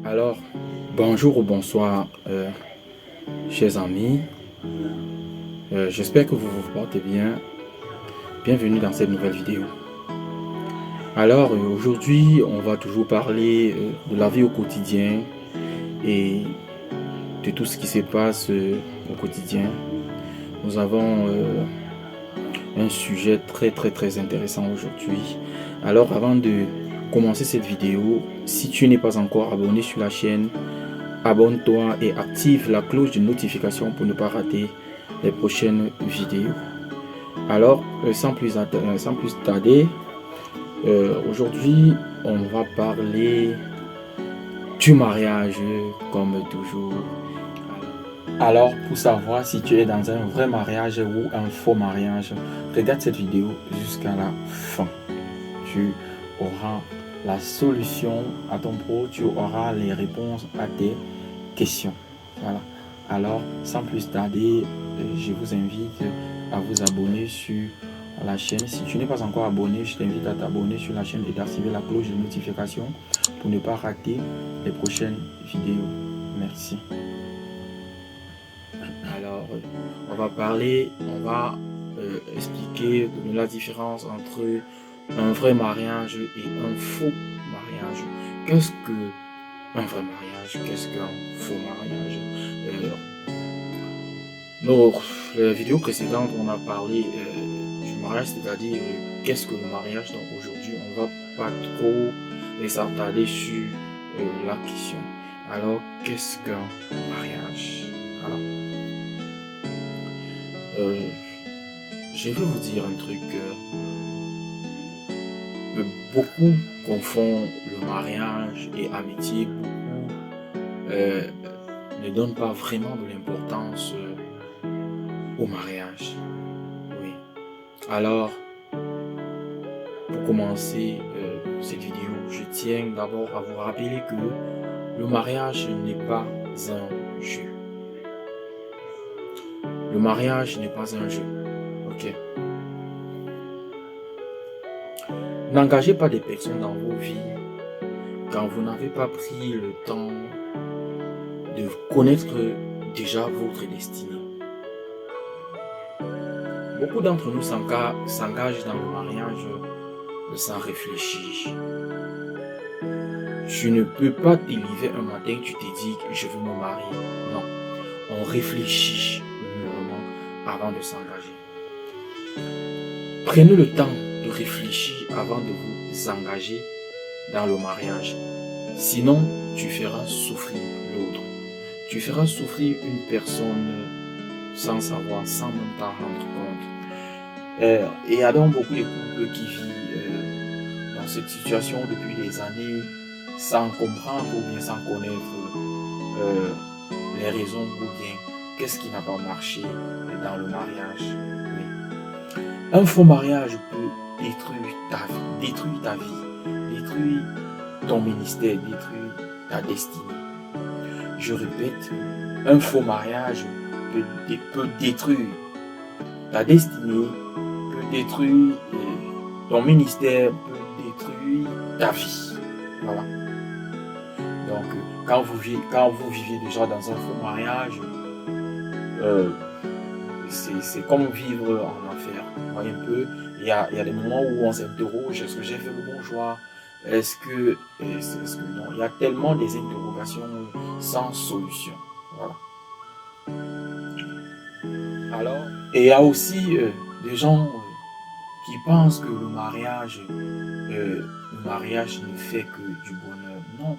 Alors, bonjour ou bonsoir, chers amis. J'espère que vous vous portez bien. Bienvenue dans cette nouvelle vidéo. Alors, aujourd'hui, on va toujours parler de la vie au quotidien et de tout ce qui se passe au quotidien. Nous avons un sujet très intéressant aujourd'hui. Alors, avant de commencer cette vidéo, si tu n'es pas encore abonné sur la chaîne, abonne-toi et active la cloche de notification pour ne pas rater les prochaines vidéos. Alors, sans plus tarder, aujourd'hui, on va parler du mariage comme toujours. Alors, pour savoir si tu es dans un vrai mariage ou un faux mariage, regarde cette vidéo jusqu'à la fin. Tu auras la solution à ton pro, tu auras les réponses à tes questions. Voilà. Alors, sans plus tarder, je vous invite à vous abonner sur la chaîne. Si tu n'es pas encore abonné, je t'invite à t'abonner sur la chaîne et d'activer la cloche de notification pour ne pas rater les prochaines vidéos. Merci. Alors, on va expliquer la différence entre un vrai mariage et un faux mariage. Qu'est-ce que un vrai mariage? Qu'est-ce qu'un faux mariage? Dans les vidéos précédentes, on a parlé du mariage, c'est-à-dire qu'est-ce que le mariage. Donc aujourd'hui, on va pas trop s'attarder sur la question. Alors, qu'est-ce qu'un mariage? Alors, je vais vous dire un truc. Beaucoup confondent le mariage et amitié. Beaucoup ne donnent pas vraiment de l'importance au mariage. Oui. Alors, pour commencer cette vidéo, je tiens d'abord à vous rappeler que le mariage n'est pas un jeu. Le mariage n'est pas un jeu. Ok. N'engagez pas des personnes dans vos vies quand vous n'avez pas pris le temps de connaître déjà votre destinée. Beaucoup d'entre nous s'engagent dans le mariage sans réfléchir. Tu ne peux pas te lever un matin et tu te dis que je veux me marier. Non, on réfléchit mûrement avant de s'engager. Prenez le temps de réfléchir avant de vous engager dans le mariage. Sinon, tu feras souffrir l'autre. Tu feras souffrir une personne sans savoir, sans même t'en rendre compte. Il y a donc beaucoup de couples qui vivent dans cette situation depuis des années sans comprendre ou bien sans connaître les raisons ou bien qu'est-ce qui n'a pas marché dans le mariage. Oui. Un faux mariage peut détruire ta vie, détruire ton ministère, détruire ta destinée. Je répète, un faux mariage peut détruire ta destinée, peut détruire ton ministère, peut détruire ta vie. Voilà. Donc, quand vous vivez déjà dans un faux mariage, c'est comme vivre en enfer. Vous voyez un peu, il y a des moments où on s'interroge, est-ce que j'ai fait le bon choix? Est-ce que non? Il y a tellement des interrogations sans solution. Voilà. Alors, et il y a aussi des gens qui pensent que le mariage ne fait que du bonheur. Non.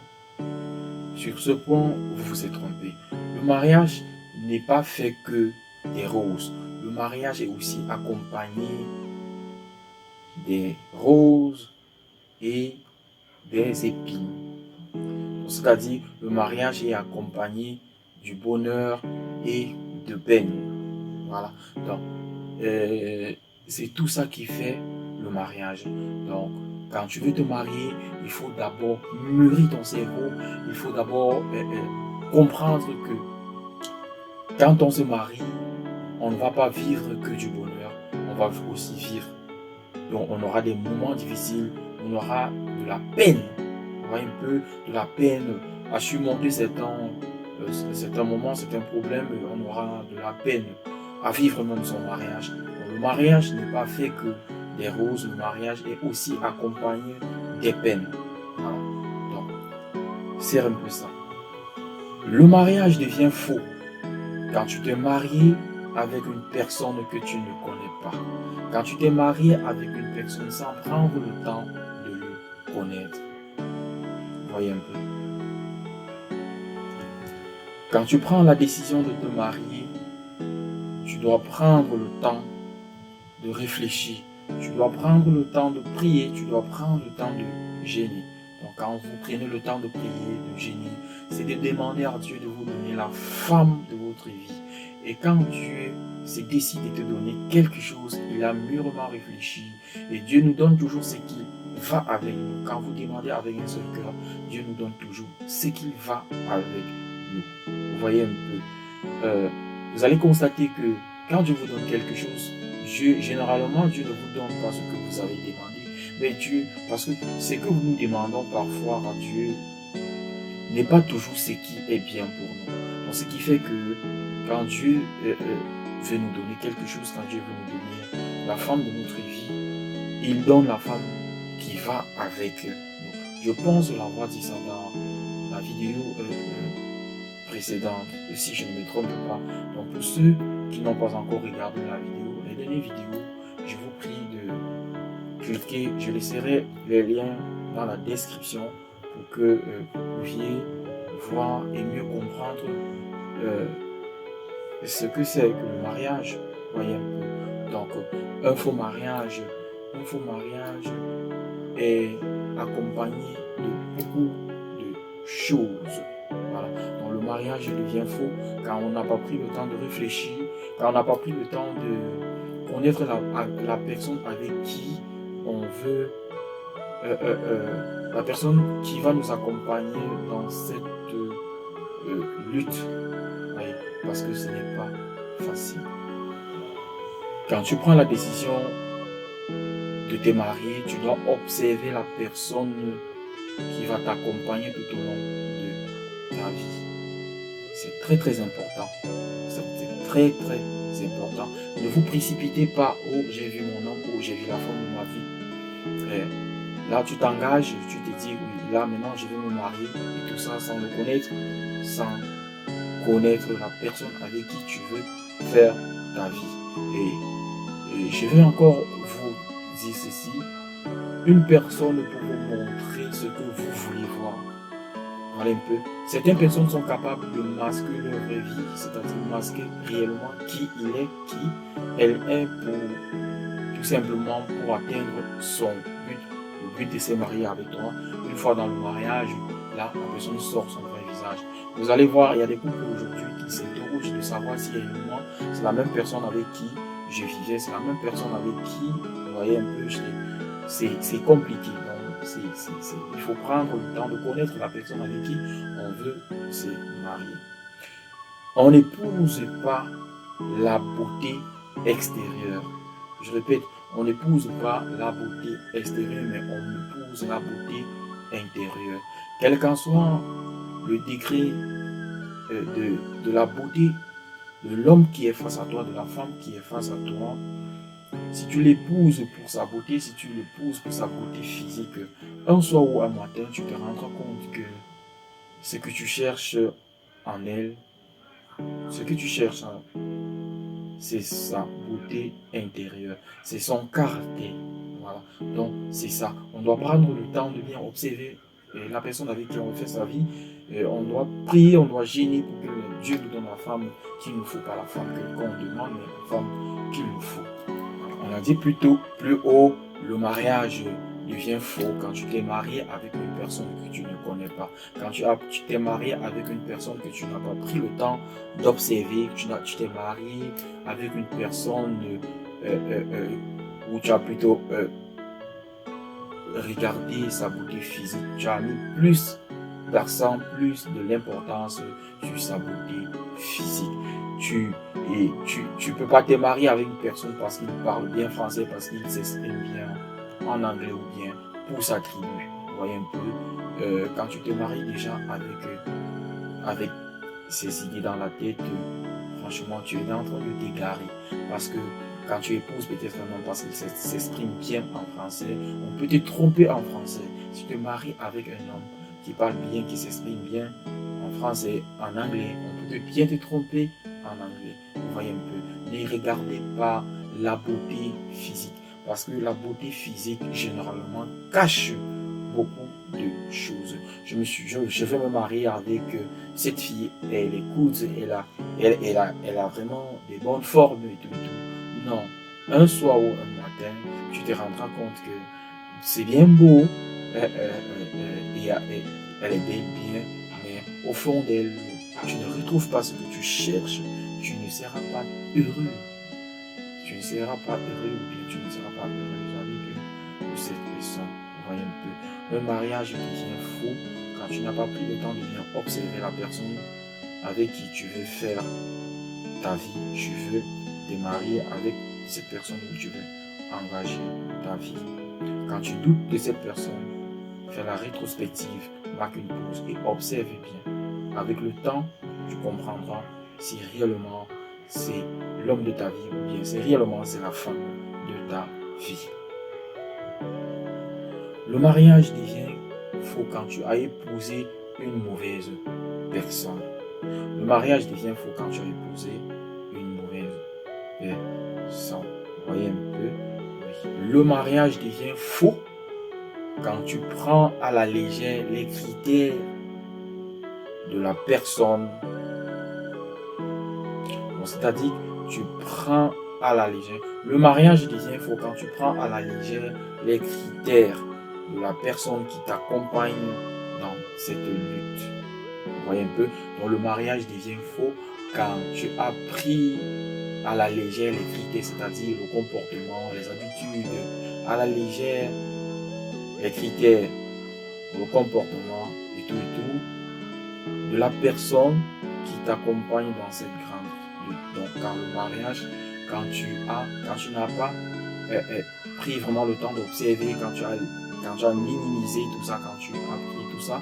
Sur ce point, vous vous êtes trompé. Le mariage n'est pas fait que des roses. Le mariage est aussi accompagné des roses et des épines. C'est-à-dire, le mariage est accompagné du bonheur et de peine. Voilà. Donc, c'est tout ça qui fait le mariage. Donc, quand tu veux te marier, il faut d'abord mûrir ton cerveau. Il faut d'abord comprendre que quand on se marie, on ne va pas vivre que du bonheur. On va aussi vivre. Donc, on aura des moments difficiles. On aura de la peine. On aura un peu de la peine à surmonter certains moments, certains problèmes, on aura de la peine à vivre même son mariage. Donc, le mariage n'est pas fait que des roses, le mariage est aussi accompagné des peines. Voilà. Donc, c'est un peu ça. Le mariage devient faux quand tu t'es marié avec une personne que tu ne connais pas. Quand tu t'es marié avec une personne sans prendre le temps de le connaître. Voyez un peu. Quand tu prends la décision de te marier, tu dois prendre le temps de réfléchir. Tu dois prendre le temps de prier. Tu dois prendre le temps de gêner. Donc quand vous prenez le temps de prier, de gêner, c'est de demander à Dieu de vous donner la femme de votre vie. Et quand Dieu s'est décidé de te donner quelque chose, il a mûrement réfléchi. Et Dieu nous donne toujours ce qui va avec nous. Quand vous demandez avec un seul cœur, Dieu nous donne toujours ce qui va avec nous. Vous voyez un peu. Vous allez constater que quand Dieu vous donne quelque chose, généralement, Dieu ne vous donne pas ce que vous avez demandé. Mais Dieu, parce que ce que nous demandons parfois à Dieu n'est pas toujours ce qui est bien pour nous. Donc, ce qui fait que quand Dieu veut nous donner quelque chose, quand Dieu veut nous donner la femme de notre vie, il donne la femme qui va avec nous. Je pense l'avoir dit ça dans la vidéo précédente, si je ne me trompe pas. Donc pour ceux qui n'ont pas encore regardé la vidéo, les dernières vidéos, je vous prie de cliquer. Je laisserai les liens dans la description pour que vous puissiez voir et mieux comprendre ce que c'est que le mariage. Voyez un peu. Donc un faux mariage est accompagné de beaucoup de choses. Voilà. Donc le mariage devient faux quand on n'a pas pris le temps de réfléchir, quand on n'a pas pris le temps de connaître la personne avec qui on veut, la personne qui va nous accompagner dans cette lutte. Oui, parce que ce n'est pas facile. Quand tu prends la décision de te marier, tu dois observer la personne qui va t'accompagner tout au long de ta vie. C'est très très important. C'est très très important. Ne vous précipitez pas. Oh, j'ai vu mon homme, oh, j'ai vu la femme de ma vie. Et là, tu t'engages, tu te dis, oui, là maintenant je vais me marier. Et tout ça sans le connaître, sans connaître la personne avec qui tu veux faire ta vie. Et je vais encore vous dire ceci. Une personne pour vous montrer ce que vous voulez voir. Voilà un peu. Certaines personnes sont capables de masquer leur vraie vie, c'est-à-dire masquer réellement qui il est, qui elle est, pour tout simplement pour atteindre son but. Le but de se marier avec toi. Une fois dans le mariage, là, la personne sort son vrai visage. Vous allez voir, il y a des couples aujourd'hui qui s'interrogent de savoir si réellement c'est la même personne avec qui je vivais, c'est la même personne avec qui, vous voyez un peu, c'est compliqué. Donc, il faut prendre le temps de connaître la personne avec qui on veut se marier. On n'épouse pas la beauté extérieure. Je répète, on n'épouse pas la beauté extérieure, mais on épouse la beauté intérieure. Quel qu'en soit le degré de la beauté de l'homme qui est face à toi, de la femme qui est face à toi, si tu l'épouses pour sa beauté, si tu l'épouses pour sa beauté physique, un soir ou un matin, tu te rendras compte que ce que tu cherches en elle, ce que tu cherches, c'est sa beauté intérieure, c'est son caractère. Voilà. Donc, c'est ça. On doit prendre le temps de bien observer la personne avec qui on fait sa vie. On doit prier, on doit gêner pour que Dieu nous donne la femme qu'il nous faut, pas la femme qu'on demande, mais la femme qu'il nous faut. On a dit plus haut, le mariage devient faux quand tu t'es marié avec une personne que tu ne connais pas. Quand tu t'es marié avec une personne que tu n'as pas pris le temps d'observer, tu t'es marié avec une personne où tu as plutôt regardé sa beauté physique. Tu as mis plus d'accent, plus de l'importance sur sa beauté physique. Tu peux pas te marier avec une personne parce qu'il parle bien français, parce qu'il s'exprime bien en anglais ou bien pour sa tribu. Vous voyez un peu, quand tu te maries déjà avec ces idées dans la tête, franchement, tu es en train de t'égarer. Parce que quand tu épouses peut-être un homme parce qu'il s'exprime bien en français, on peut te tromper en français. Si tu te maries avec un homme qui parle bien, qui s'exprime bien en français, en anglais, on peut bien te tromper en anglais. Vous voyez un peu. Ne regardez pas la beauté physique. Parce que la beauté physique, généralement, cache beaucoup de choses. Je vais me marier avec cette fille, elle écoute, elle a vraiment des bonnes formes et tout. Non, un soir ou un matin, tu te rendras compte que c'est bien beau, et elle est bien, mais au fond d'elle, tu ne retrouves pas ce que tu cherches, tu ne seras pas heureux. Tu ne seras pas heureux ou bien tu ne seras pas heureuse avec cette personne. Vous voyez un peu. Un mariage devient fou quand tu n'as pas pris le temps de bien observer la personne avec qui tu veux faire ta vie. Tu veux te marier avec cette personne où tu veux engager ta vie. Quand tu doutes de cette personne, fais la rétrospective, marque une pause et observe bien. Avec le temps, tu comprendras si réellement c'est l'homme de ta vie ou bien c'est réellement c'est la femme de ta vie. Le mariage devient faux quand tu as épousé une mauvaise personne. Le mariage devient faux quand tu as épousé une mauvaise personne. Vous voyez un peu? Oui. Le mariage devient faux quand tu prends à la légère les critères de la personne. C'est-à-dire que tu prends à la légère. Le mariage devient faux quand tu prends à la légère les critères de la personne qui t'accompagne dans cette lutte. Vous voyez un peu? Donc le mariage devient faux quand tu as pris à la légère les critères, c'est-à-dire le comportement, les habitudes, à la légère les critères, le comportement et tout de la personne qui t'accompagne dans cette grande lutte. Donc quand le mariage, quand tu n'as pas pris vraiment le temps d'observer, quand tu as minimisé tout ça, quand tu as pris tout ça,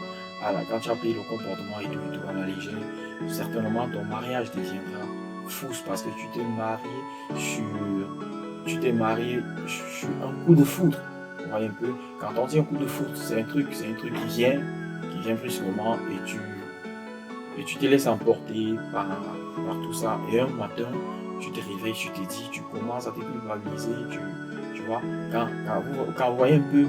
quand tu as pris le comportement et tout à la légère, certainement ton mariage deviendra fou parce que tu t'es marié sur un coup de foudre. Vous voyez un peu, quand on dit un coup de foudre, c'est un truc qui vient brusquement et tu te laisses emporter par tout ça. Et un matin, tu te réveilles, tu te dis, tu commences à te culpabiliser, tu vois, quand vous voyez un peu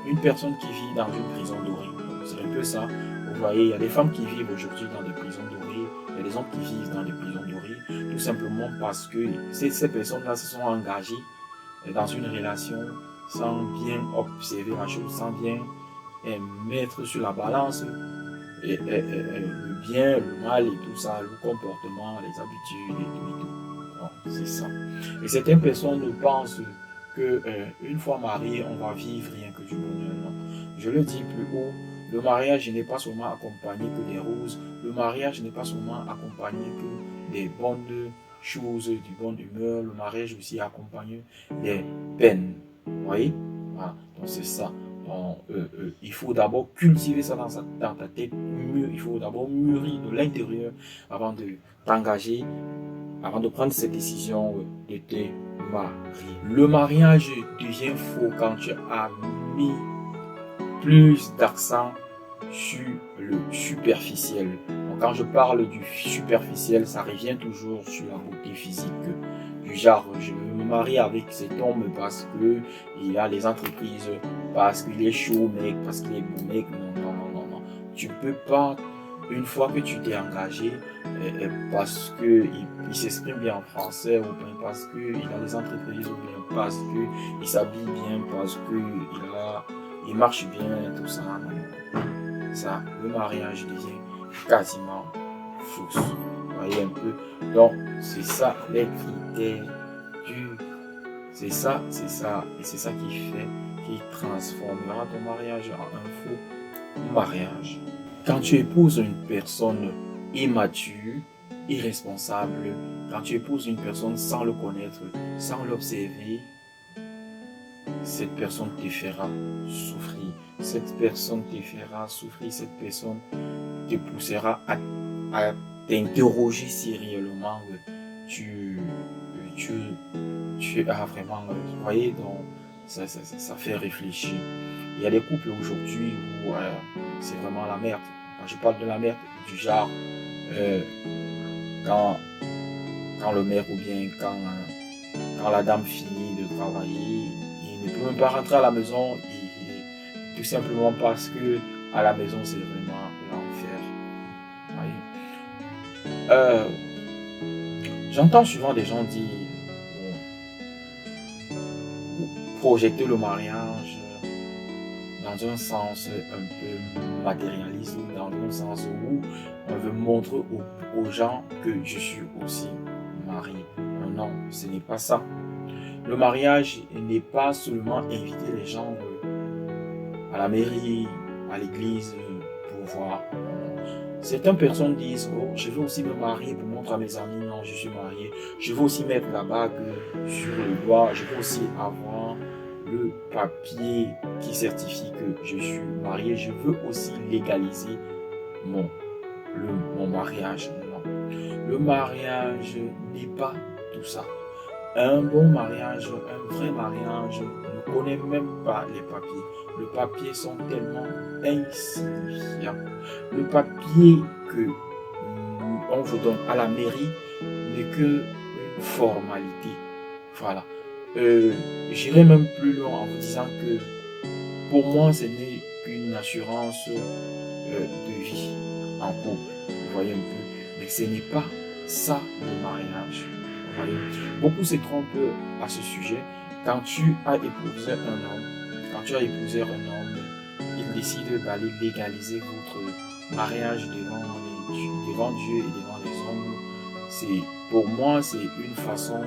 une personne qui vit dans une prison dorée, c'est un peu ça. Vous voyez, il y a des femmes qui vivent aujourd'hui dans des prisons dorées, il y a des hommes qui vivent dans des prisons dorées, tout simplement parce que ces personnes-là se sont engagées dans une relation sans bien observer la chose, sans bien mettre sur la balance le bien, le mal et tout ça, le comportement, les habitudes et tout. Bon, c'est ça. Et certaines personnes pensent que une fois marié, on va vivre rien que du bonheur. Non. Je le dis plus haut, le mariage n'est pas seulement accompagné que des roses, le mariage n'est pas seulement accompagné que des bonnes choses, du bon humeur, le mariage aussi accompagne des peines. Vous voyez? Voilà, donc c'est ça. Donc, il faut d'abord cultiver ça dans ta tête, il faut d'abord mûrir de l'intérieur avant de t'engager, avant de prendre cette décision de te marier. Le mariage devient faux quand tu as mis plus d'accent sur le superficiel. Donc, quand je parle du superficiel, ça revient toujours sur la beauté physique. Du genre, je me marie avec cet homme parce qu'il a les entreprises, parce qu'il est chaud mec, parce qu'il est beau mec. Non. Tu ne peux pas, une fois que tu t'es engagé, parce qu'il s'exprime bien en français, ou bien parce qu'il a des entreprises, ou bien parce qu'il s'habille bien, parce qu'il marche bien, tout ça. Ça, le mariage devient quasiment faux. Vous voyez un peu. Donc, c'est ça les critères c'est ça, et c'est ça qui transformera ton mariage en un faux mariage. Quand tu épouses une personne immature, irresponsable, quand tu épouses une personne sans le connaître, sans l'observer, cette personne te fera souffrir. Cette personne te fera souffrir, cette personne te poussera à t'interroger si réellement tu, tu, tu as vraiment, vous voyez, donc ça fait réfléchir. Il y a des couples aujourd'hui où c'est vraiment la merde. Quand je parle de la merde, du genre, euh, quand, quand le mec ou bien quand la dame finit de travailler, il ne peut même pas rentrer à la maison, tout simplement parce que à la maison c'est vraiment l'enfer. J'entends souvent des gens dire projeter le mariage dans un sens un peu matérialiste, dans un sens où on veut montrer aux gens que je suis aussi marié. Non, ce n'est pas ça. Le mariage n'est pas seulement inviter les gens à la mairie, à l'église pour voir. Certaines personnes disent, oh, je veux aussi me marier pour montrer à mes amis, non, je suis marié. Je veux aussi mettre la bague sur le doigt. Je veux aussi avoir le papier qui certifie que je suis marié. Je veux aussi légaliser mon mariage. Non. Le mariage n'est pas tout ça. Un bon mariage, un vrai mariage ne connaît même pas les papiers. Les papiers sont tellement insignifiants. Le papier que on vous donne à la mairie n'est qu'une formalité. Voilà. J'irai même plus loin en vous disant que pour moi, ce n'est qu'une assurance de vie en couple. Vous voyez un peu. Mais ce n'est pas ça le mariage. Vous voyez. Beaucoup se trompent à ce sujet. Quand tu as épousé un homme, il décide d'aller légaliser votre mariage devant Dieu et devant les hommes. Pour moi, c'est une façon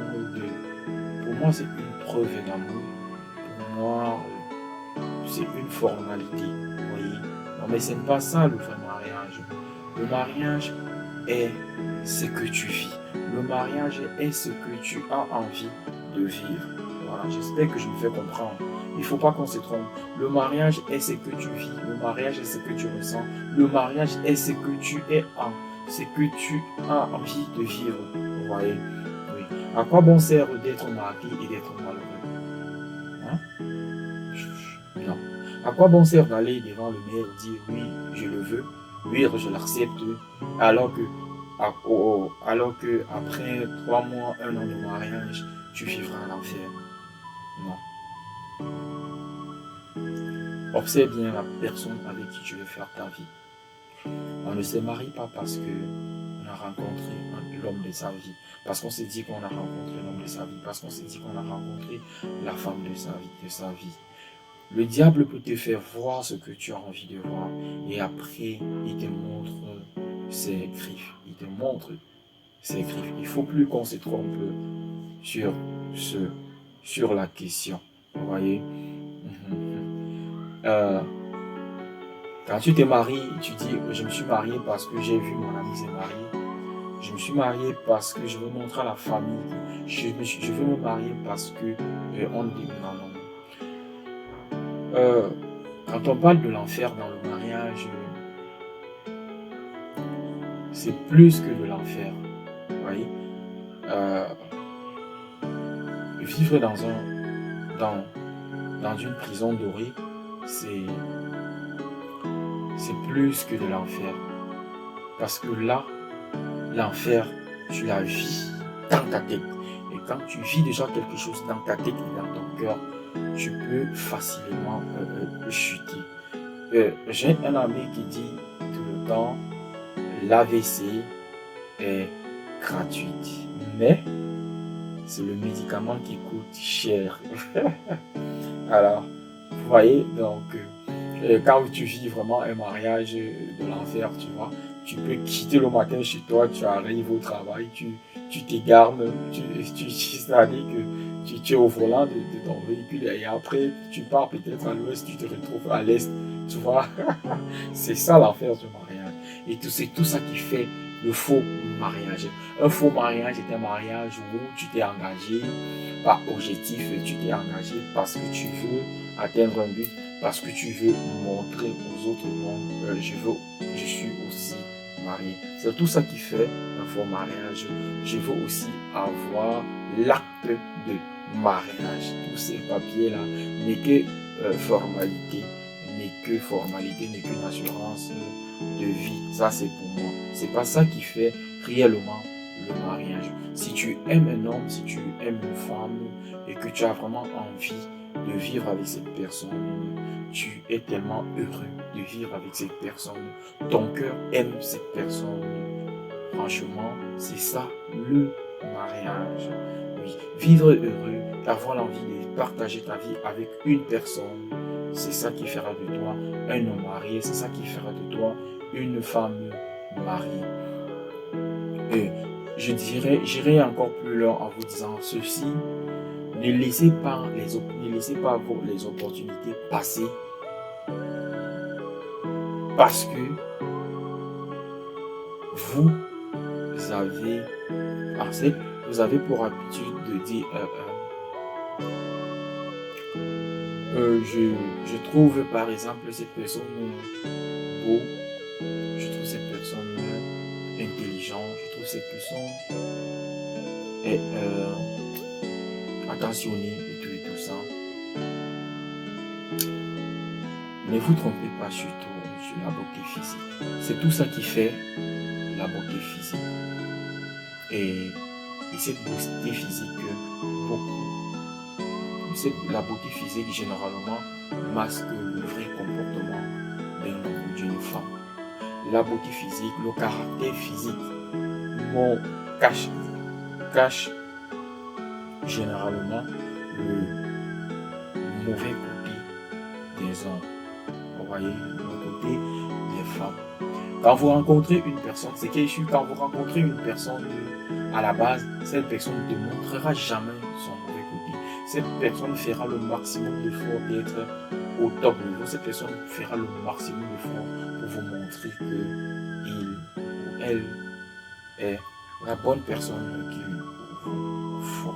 pour moi, c'est une preuve d'amour. Pour moi, c'est une formalité. Vous voyez. Non, mais ce n'est pas ça le vrai mariage. Le mariage est ce que tu vis. Le mariage est ce que tu as envie de vivre. Voilà, j'espère que je me fais comprendre. Il ne faut pas qu'on se trompe. Le mariage est ce que tu vis. Le mariage est ce que tu ressens. Le mariage est ce que tu ce que tu as envie de vivre. Vous voyez? Oui. À quoi bon sert d'être marié et d'être malheureux? Hein? Non. À quoi bon sert d'aller devant le maire et dire oui, je le veux, oui, je l'accepte, alors que après 3 mois, 1 an de mariage, tu vivras l'enfer? Non. Observe bien la personne avec qui tu veux faire ta vie. On ne se marie pas parce qu'on a rencontré l'homme de sa vie, parce qu'on s'est dit qu'on a rencontré l'homme de sa vie, parce qu'on s'est dit qu'on a rencontré la femme de sa vie. Le diable peut te faire voir ce que tu as envie de voir et après, il te montre ses griffes. Il te montre ses griffes. Il ne faut plus qu'on se trompe sur la question. Vous voyez? Quand tu te maries, tu dis je me suis marié parce que j'ai vu mon ami se marier. Je me suis marié parce que je veux montrer à la famille. Je veux me marier parce que on dit non. Quand on parle de l'enfer dans le mariage, c'est plus que de l'enfer. Vous voyez? Vivre dans une prison dorée, c'est plus que de l'enfer. Parce que là, l'enfer, tu la vis dans ta tête. Et quand tu vis déjà quelque chose dans ta tête et dans ton cœur, tu peux facilement chuter. J'ai un ami qui dit tout le temps, l'AVC est gratuite, mais c'est le médicament qui coûte cher. Alors, vous voyez, donc, quand tu vis vraiment un mariage de l'enfer, tu vois, tu peux quitter le matin chez toi, tu arrives au travail, tu t'égares, c'est-à-dire que tu es au volant de ton véhicule et après, tu pars peut-être à l'ouest, tu te retrouves à l'est, tu vois. C'est ça l'enfer du mariage. Et c'est tout ça qui fait le faux mariage. Un faux mariage est un mariage où tu t'es engagé par objectif, tu t'es engagé parce que tu veux atteindre un but, parce que tu veux montrer aux autres non, je suis aussi marié. C'est tout ça qui fait un faux mariage. Je veux aussi avoir l'acte de mariage. Tous ces papiers-là n'est que formalité, n'est qu'une assurance de vie. Ça, c'est pour moi. C'est pas ça qui fait réellement le mariage. Si tu aimes un homme, si tu aimes une femme et que tu as vraiment envie de vivre avec cette personne, tu es tellement heureux de vivre avec cette personne. Ton cœur aime cette personne. Franchement, c'est ça le mariage. Oui, vivre heureux, avoir l'envie de partager ta vie avec une personne, c'est ça qui fera de toi un homme marié, c'est ça qui fera de toi une femme mariée. Et j'irai encore plus loin en vous disant ceci, ne laissez pas les opportunités passer parce que vous avez pour habitude de dire je trouve par exemple cette personne beau, je trouve cette personne intelligente, je trouve cette personne est attentionnée et tout ça. Ne vous trompez pas surtout sur la beauté physique. C'est tout ça qui fait la beauté physique. Et cette beauté physique, la beauté physique généralement masque le vrai comportement d'un homme ou d'une femme. La beauté physique, le caractère physique, cache généralement le mauvais côté des hommes. Vous voyez, le côté des femmes. Quand vous rencontrez une personne, c'est qu'échu, quand vous rencontrez une personne à la base, cette personne ne te montrera jamais son mauvais côté. Cette personne fera le maximum d'efforts d'être au top niveau. Cette personne fera le maximum d'efforts pour vous montrer que il ou elle est la bonne personne qu'il vous faut.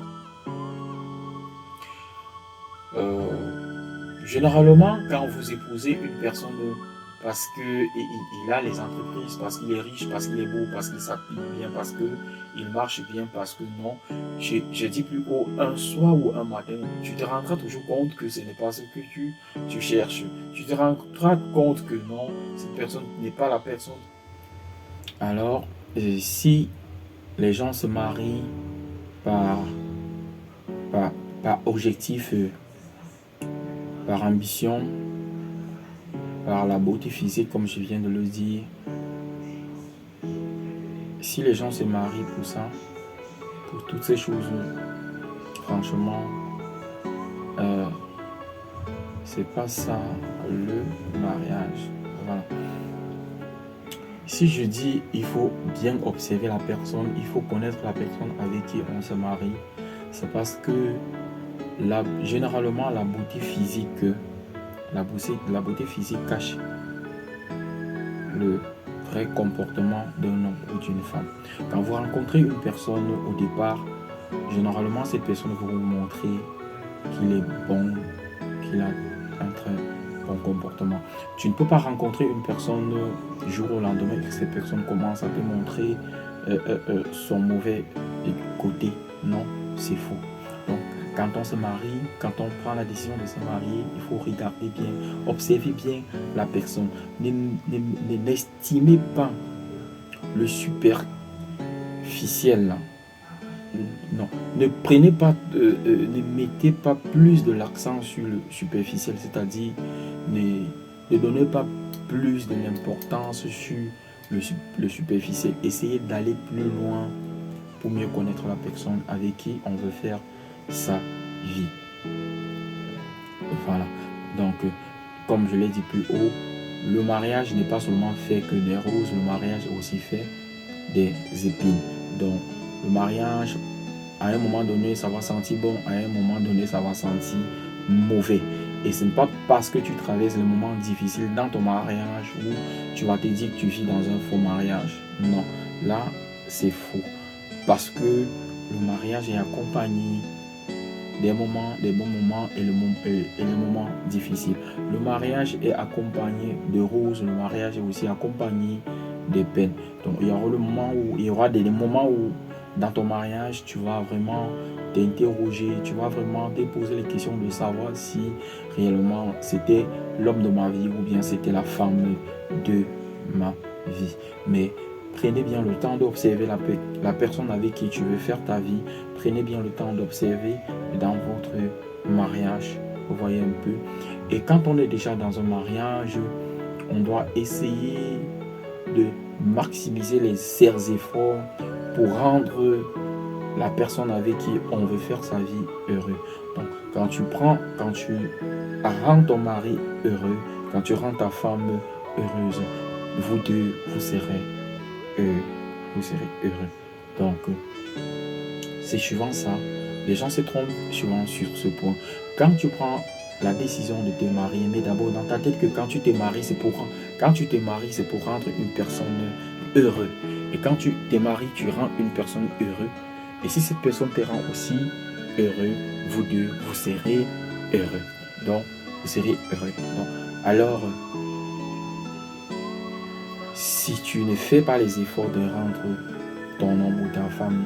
Généralement, quand vous épousez une personne parce qu'il a les entreprises, parce qu'il est riche, parce qu'il est beau, parce qu'il s'habille bien, parce qu'il marche bien, parce que non, je dis plus haut, un soir ou un matin, tu te rendras toujours compte que ce n'est pas ce que tu cherches. Tu te rendras compte que non, cette personne n'est pas la personne. Alors, si les gens se marient par objectif, par ambition, par la beauté physique, comme je viens de le dire, si les gens se marient pour ça, pour toutes ces choses, franchement, c'est pas ça le mariage. Voilà. Si je dis il faut bien observer la personne, il faut connaître la personne avec qui on se marie, c'est parce que généralement la beauté physique cache le vrai comportement d'un homme ou d'une femme. Quand vous rencontrez une personne au départ, généralement cette personne va vous montrer qu'il est bon, qu'il a un très bon comportement. Tu ne peux pas rencontrer une personne du jour au lendemain et que cette personne commence à te montrer son mauvais côté. Non, c'est faux. Donc, quand on se marie, quand on prend la décision de se marier, il faut regarder bien, observer bien la personne. N'estimez pas le superficiel là. Non, ne mettez pas plus de l'accent sur le superficiel, c'est-à-dire ne donnez pas plus de l'importance sur le superficiel. Essayez d'aller plus loin pour mieux connaître la personne avec qui on veut faire sa vie. Voilà. Donc, comme je l'ai dit plus haut, le mariage n'est pas seulement fait que des roses, le mariage est aussi fait des épines. Donc, le mariage, à un moment donné, ça va sentir bon, à un moment donné, ça va sentir mauvais. Et ce n'est pas parce que tu traverses le moment difficile dans ton mariage où tu vas te dire que tu vis dans un faux mariage. Non, là, c'est faux. Parce que le mariage est accompagné des moments, des bons moments et les moments difficiles. Le mariage est accompagné de roses, le mariage est aussi accompagné des peines. Donc il y aura il y aura des moments où dans ton mariage, tu vas vraiment t'interroger, tu vas vraiment te poser les questions de savoir si réellement c'était l'homme de ma vie ou bien c'était la femme de ma vie. Mais prenez bien le temps d'observer la personne avec qui tu veux faire ta vie. Prenez bien le temps d'observer dans votre mariage. Vous voyez un peu. Et quand on est déjà dans un mariage, on doit essayer de maximiser ses efforts pour rendre la personne avec qui on veut faire sa vie heureux. Donc, quand tu rends ton mari heureux, quand tu rends ta femme heureuse, vous deux, vous serez heureux. Donc, c'est souvent ça. Les gens se trompent souvent sur ce point. Quand tu prends la décision de te marier, mais d'abord dans ta tête que quand tu te maries, c'est pour rendre une personne heureuse. Et quand tu te maries, tu rends une personne heureuse. Et si cette personne te rend aussi heureux, vous deux, vous serez heureux. Donc, vous serez heureux. Donc, alors, si tu ne fais pas les efforts de rendre ton homme ou ta femme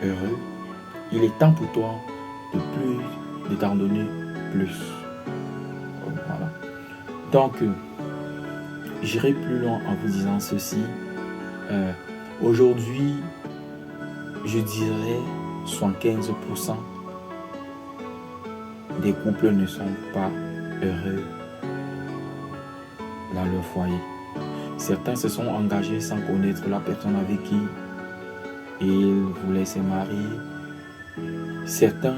heureux, il est temps pour toi de t'en donner plus. Voilà. Donc, j'irai plus loin en vous disant ceci. Aujourd'hui, je dirais 75% des couples ne sont pas heureux dans leur foyer. Certains se sont engagés sans connaître la personne avec qui ils voulaient se marier. Certains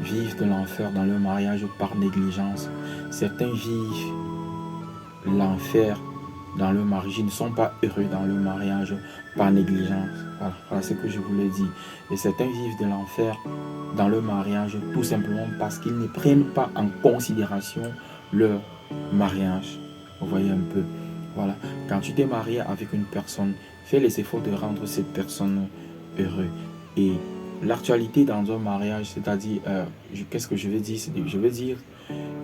vivent de l'enfer dans leur mariage par négligence. Certains vivent l'enfer dans leur mariage. Ils ne sont pas heureux dans leur mariage par négligence. Voilà ce que je voulais dire. Et certains vivent de l'enfer dans leur mariage tout simplement parce qu'ils ne prennent pas en considération leur mariage. Vous voyez un peu. Voilà. Quand tu t'es marié avec une personne, fais les efforts de rendre cette personne heureuse. Et l'actualité dans un mariage, c'est-à-dire, qu'est-ce que je veux dire? Je veux dire,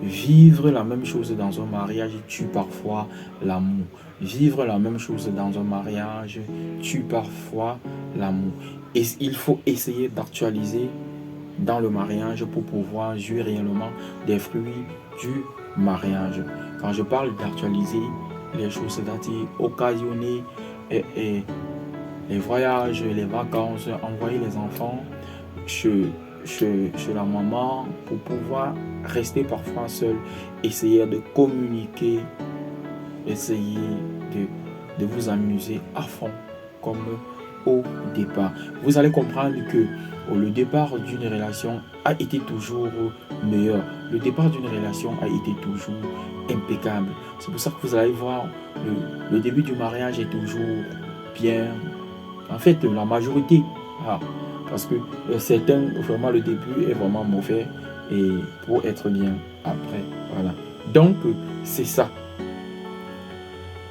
vivre la même chose dans un mariage tue parfois l'amour. Vivre la même chose dans un mariage tue parfois l'amour. Et il faut essayer d'actualiser dans le mariage pour pouvoir jouir réellement des fruits du mariage. Quand je parle d'actualiser les choses, c'est-à-dire occasionner les voyages, les vacances, envoyer les enfants chez la maman pour pouvoir rester parfois seul, essayer de communiquer, essayer de vous amuser à fond comme au départ. Vous allez comprendre que le départ d'une relation a été toujours meilleur. Le départ d'une relation a été toujours impeccable. C'est pour ça que vous allez voir, le début du mariage est toujours bien. En fait, la majorité. Parce que certains, vraiment, le début est vraiment mauvais et pour être bien après. Voilà. Donc, c'est ça.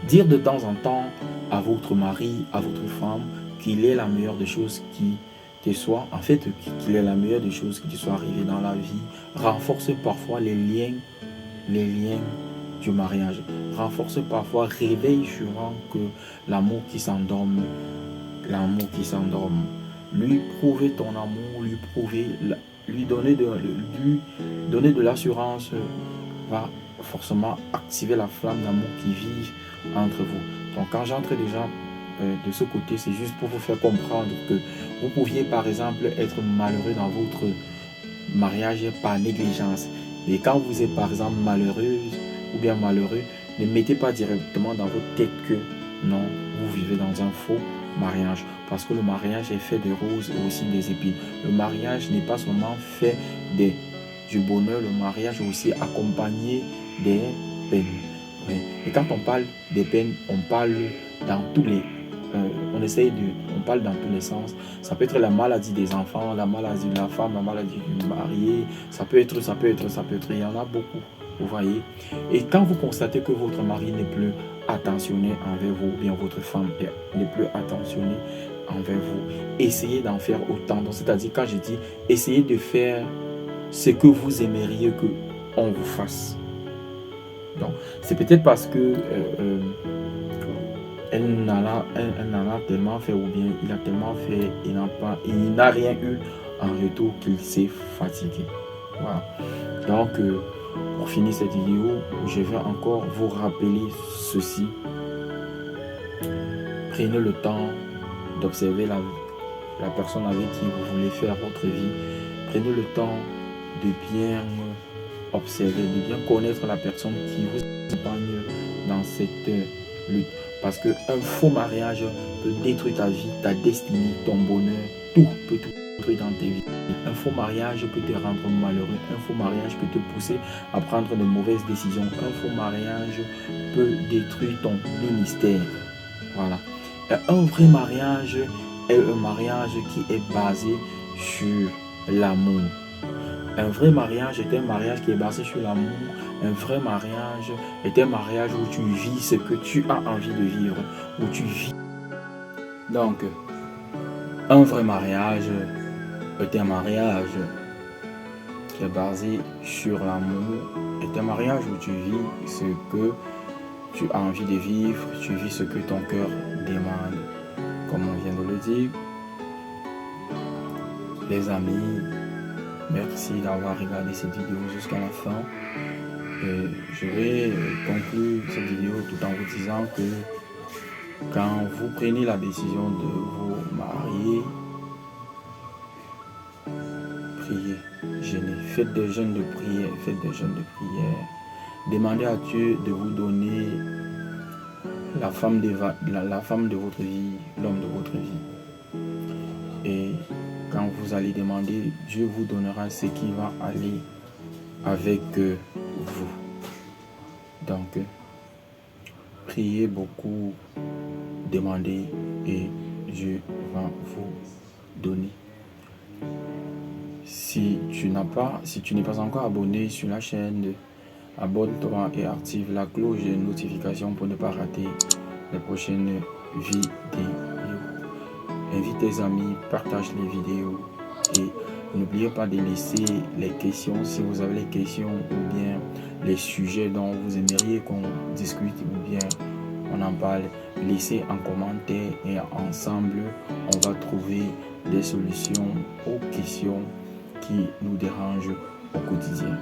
Dire de temps en temps à votre mari, à votre femme, qu'il est la meilleure des choses qui te soit, en fait, qu'il est la meilleure des choses qui te soit arrivée dans la vie, renforce parfois les liens du mariage. Renforce parfois, réveille souvent que l'amour qui s'endorme, lui prouver ton amour, lui donner de l'assurance va forcément activer la flamme d'amour qui vit entre vous. Donc quand j'entre déjà de ce côté, c'est juste pour vous faire comprendre que vous pouviez par exemple être malheureux dans votre mariage par négligence. Et quand vous êtes par exemple malheureuse ou bien malheureux, ne mettez pas directement dans votre tête que non, vous vivez dans un faux mariage. Parce que le mariage est fait de roses et aussi des épines. Le mariage n'est pas seulement fait du bonheur, le mariage est aussi accompagné des peines. Oui. Et quand on parle des peines, on parle dans tous les... on parle dans tous les sens. Ça peut être la maladie des enfants, la maladie de la femme, la maladie du marié. Ça peut être, il y en a beaucoup. Vous voyez? Et quand vous constatez que votre mari n'est plus attentionné envers vous, ou bien votre femme n'est plus attentionnée envers vous, essayez d'en faire autant. Donc, c'est-à-dire, quand je dis essayez de faire ce que vous aimeriez que on vous fasse. Donc, c'est peut-être parce que elle n'en a tellement fait, ou bien il a tellement fait, il n'a rien eu en retour qu'il s'est fatigué. Voilà. Donc, pour finir cette vidéo, je vais encore vous rappeler ceci. Prenez le temps d'observer la personne avec qui vous voulez faire votre vie. Prenez le temps de bien observer, de bien connaître la personne qui vous accompagne dans cette lutte. Parce qu'un faux mariage peut détruire ta vie, ta destinée, ton bonheur, tout peut tout détruire dans tes vies. Un faux mariage peut te rendre malheureux, un faux mariage peut te pousser à prendre de mauvaises décisions, un faux mariage peut détruire ton ministère. Voilà. Un vrai mariage est un mariage qui est basé sur l'amour. Un vrai mariage est un mariage qui est basé sur l'amour. Un vrai mariage est un mariage où tu vis ce que tu as envie de vivre, où tu vis. Donc, un vrai mariage est un mariage qui est basé sur l'amour, est un mariage où tu vis ce que tu as envie de vivre, tu vis ce que ton cœur demande. Comme on vient de le dire, les amis, merci d'avoir regardé cette vidéo jusqu'à la fin. Je vais conclure cette vidéo tout en vous disant que quand vous prenez la décision de vous marier, priez, jeûnez, faites des jeûnes de prière, faites des jeûnes de prière. Demandez à Dieu de vous donner la femme de votre vie, l'homme de votre vie. Et quand vous allez demander, Dieu vous donnera ce qui va aller avec vous. Donc, priez beaucoup, demandez et Dieu va vous donner. Si tu n'es pas encore abonné sur la chaîne, abonne-toi et active la cloche de notification pour ne pas rater les prochaines vidéos. Invite tes amis, partage les vidéos et n'oubliez pas de laisser les questions si vous avez les questions ou bien les sujets dont vous aimeriez qu'on discute ou bien on en parle. Laissez en commentaire et ensemble on va trouver des solutions aux questions qui nous dérangent au quotidien.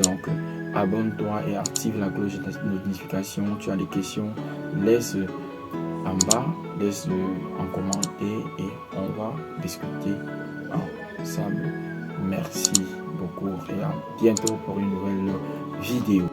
Donc abonne-toi et active la cloche de notification. Tu as des questions, laisse en bas, laisse en commentaire et on va discuter ensemble. Merci beaucoup et à bientôt pour une nouvelle vidéo.